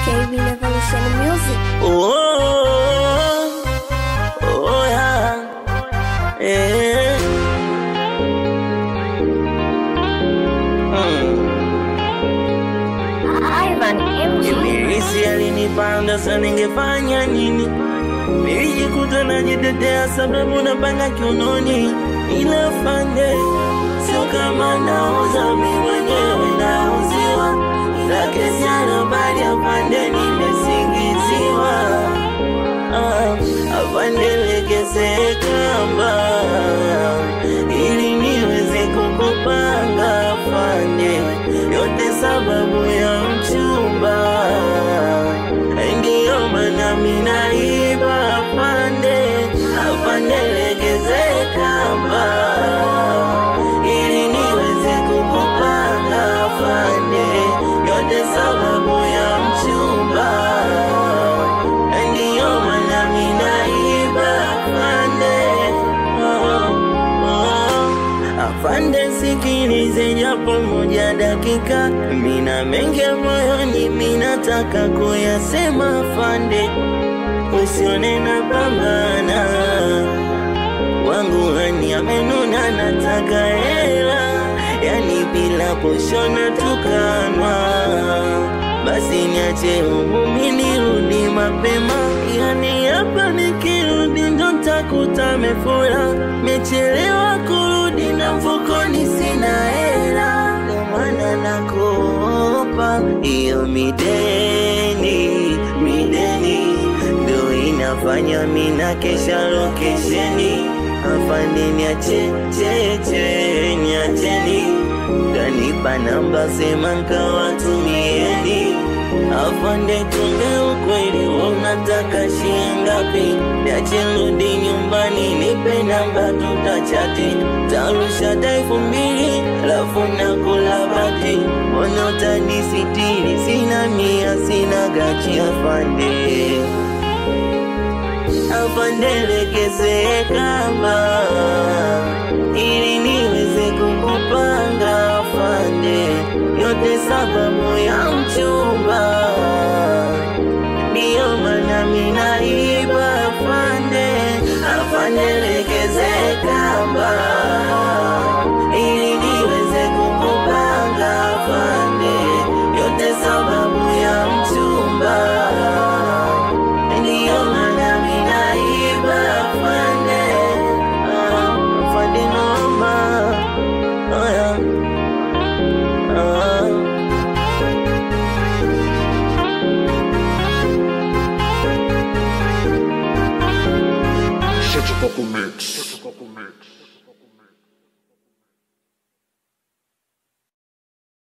KB Revolution Music. Oh, oh yeah, yeah. Ivan MG. Ibilisi alinipanda sana, ningefanya nini? Nilijikuta najitetea sababu napanga kiunoni, ila fande sio kama nauza, mimi mwenyewe nauziwa, ila kesi ya habari afande nimesingiziwa. Afande legeze kamba ili niweze kukupanga afande, yote sababu ya mchumba, ndiyo maana mimi naiba afande. Afande legeze kamba ili niweze kukupanga afande, yote sababu ya mchumba, ndiyo maana mimi naiba afande. Afande sikilize japo moja dakika, mina mengi moyoni minataka kuyasema afande, usione na pambana, wangu hani amenuna nataka hela, yani bila posho natukanwa, basi niache umumi nirudi mapema, yani hapa nikirudi ndo ntakuta mefura, mechelewa kurudi na mfukoni sina hela, ndo maana nakopa iyo mideni ndo inafanya mina kesha lokesheni. Afande niacheni, kanipa namba sema nkawatumieni. Afande tunge ukweli, unataka shilingapi? Niache rudi nyumbani nipe namba tutachati, tarusha $2,000 alafu nakula bati, mbona utanisitiri? Sina mia sina gachi afande. Afande legeze kamba ili niweze kukupanga afande, yote sababu ya mchumba, ndiyo maana mimi naiba afande. Afande legeze kamba ili niweze kukupanga afande, yote sababu ya mchumba, ndiyo maana mimi naiba afande. Afande noma, oh yeah. Shut up, Mix.